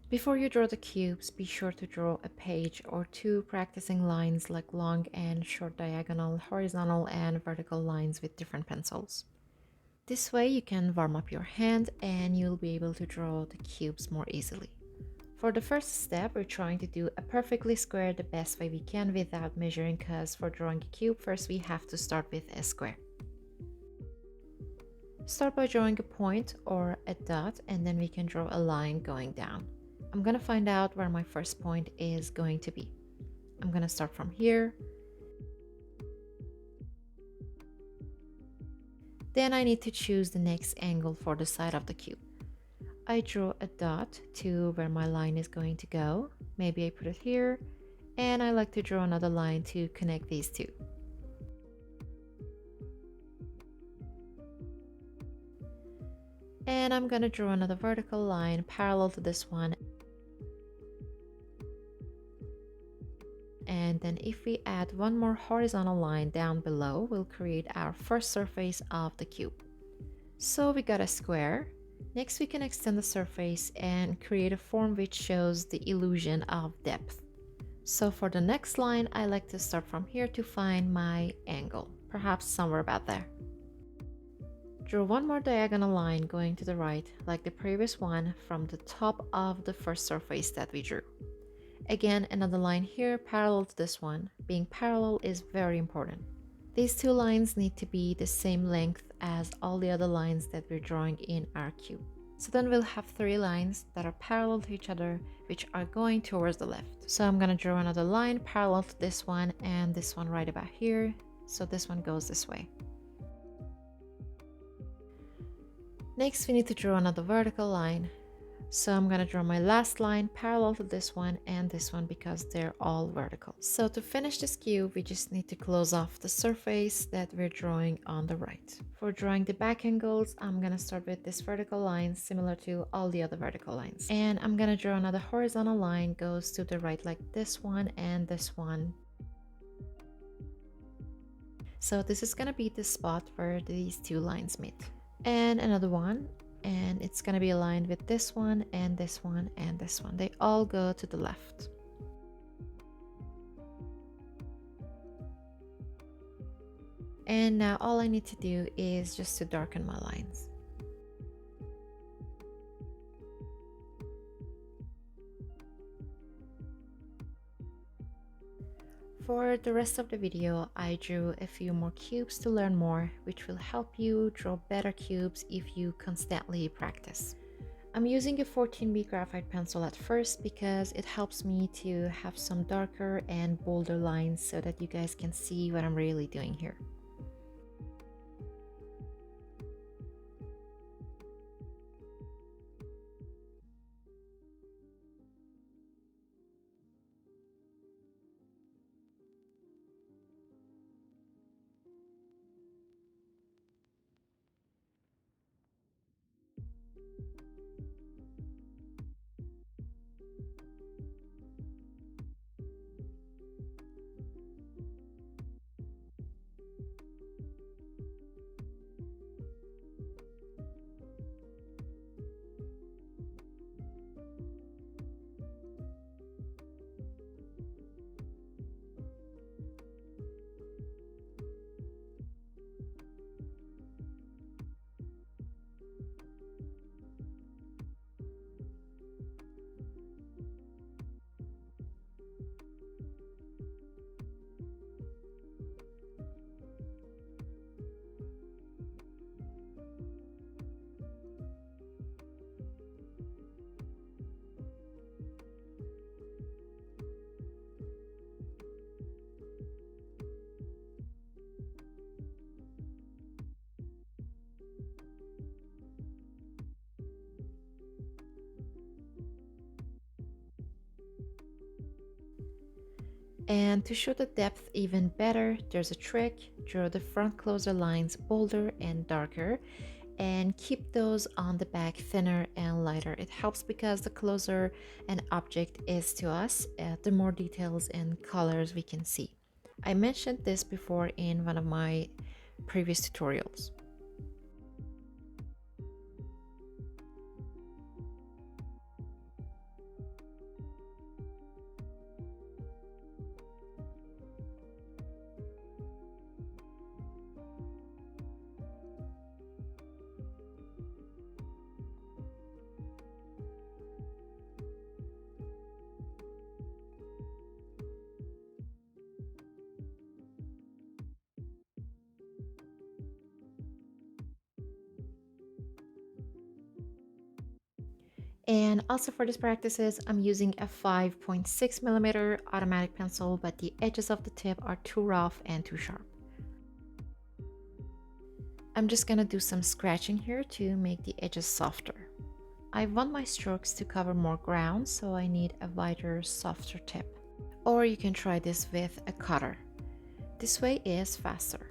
Before you draw the cubes, be sure to draw a page or two practicing lines like long and short diagonal, horizontal and vertical lines with different pencils. This way you can warm up your hand and you'll be able to draw the cubes more easily. For the first step, we're trying to do a perfectly square the best way we can without measuring, because for drawing a cube, first we have to start with a square. Start by drawing a point or a dot, and then we can draw a line going down. I'm gonna find out where my first point is going to be. I'm gonna start from here. Then I need to choose the next angle for the side of the cube. I draw a dot to where my line is going to go. Maybe I put it here, and I like to draw another line to connect these two. And I'm gonna draw another vertical line parallel to this one. And then if we add one more horizontal line down below, we'll create our first surface of the cube. So we got a square. Next we can extend the surface and create a form which shows the illusion of depth. So for the next line, I like to start from here to find my angle, perhaps somewhere about there. Draw one more diagonal line going to the right, like the previous one, from the top of the first surface that we drew. Again, another line here parallel to this one. Being parallel is very important. These two lines need to be the same length as all the other lines that we're drawing in our cube. So then we'll have three lines that are parallel to each other, which are going towards the left. So I'm gonna draw another line parallel to this one and this one right about here. So this one goes this way. Next, we need to draw another vertical line. So I'm gonna draw my last line parallel to this one and this one because they're all vertical. So to finish this cube, we just need to close off the surface that we're drawing on the right. For drawing the back angles, I'm gonna start with this vertical line similar to all the other vertical lines. And I'm gonna draw another horizontal line goes to the right like this one and this one. So this is gonna be the spot where these two lines meet. And another one. And it's going to be aligned with this one and this one and this one. They all go to the left. And now all I need to do is just to darken my lines. For the rest of the video, I drew a few more cubes to learn more, which will help you draw better cubes if you constantly practice. I'm using a 14B graphite pencil at first because it helps me to have some darker and bolder lines so that you guys can see what I'm really doing here. And to show the depth even better, there's a trick. Draw the front closer lines bolder and darker and keep those on the back thinner and lighter. It helps because the closer an object is to us, the more details and colors we can see. I mentioned this before in one of my previous tutorials. And also for these practices, I'm using a 5.6mm automatic pencil, but the edges of the tip are too rough and too sharp. I'm just gonna do some scratching here to make the edges softer. I want my strokes to cover more ground, so I need a wider, softer tip. Or you can try this with a cutter. This way is faster.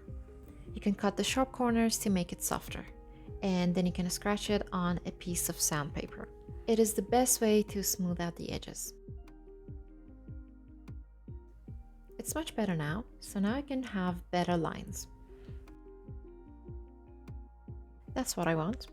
You can cut the sharp corners to make it softer, and then you can scratch it on a piece of sandpaper. It is the best way to smooth out the edges. It's much better now, so now I can have better lines. That's what I want.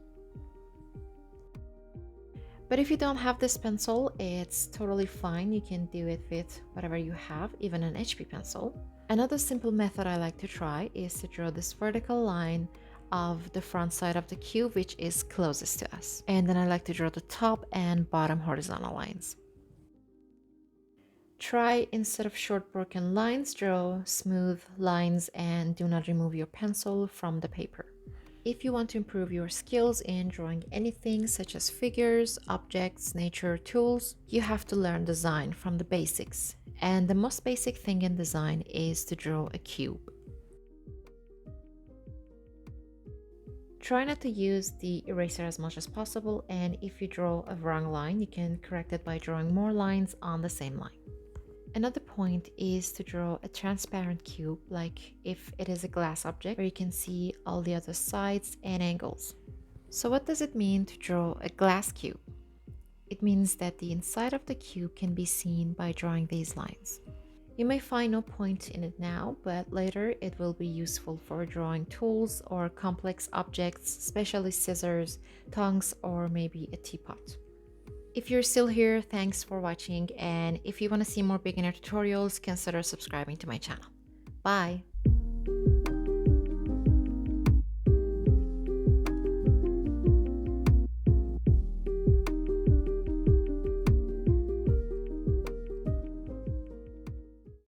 But if you don't have this pencil, it's totally fine. You can do it with whatever you have, even an HB pencil. Another simple method I like to try is to draw this vertical line of the front side of the cube, which is closest to us. And then I like to draw the top and bottom horizontal lines. Try, instead of short broken lines, draw smooth lines and do not remove your pencil from the paper. If you want to improve your skills in drawing anything such as figures, objects, nature, tools, you have to learn design from the basics. And the most basic thing in design is to draw a cube. Try not to use the eraser as much as possible, and if you draw a wrong line, you can correct it by drawing more lines on the same line. Another point is to draw a transparent cube, like if it is a glass object where you can see all the other sides and angles. So what does it mean to draw a glass cube? It means that the inside of the cube can be seen by drawing these lines. You may find no point in it now, but later it will be useful for drawing tools or complex objects, especially scissors, tongs, or maybe a teapot. If you're still here, thanks for watching, and if you want to see more beginner tutorials, consider subscribing to my channel. Bye!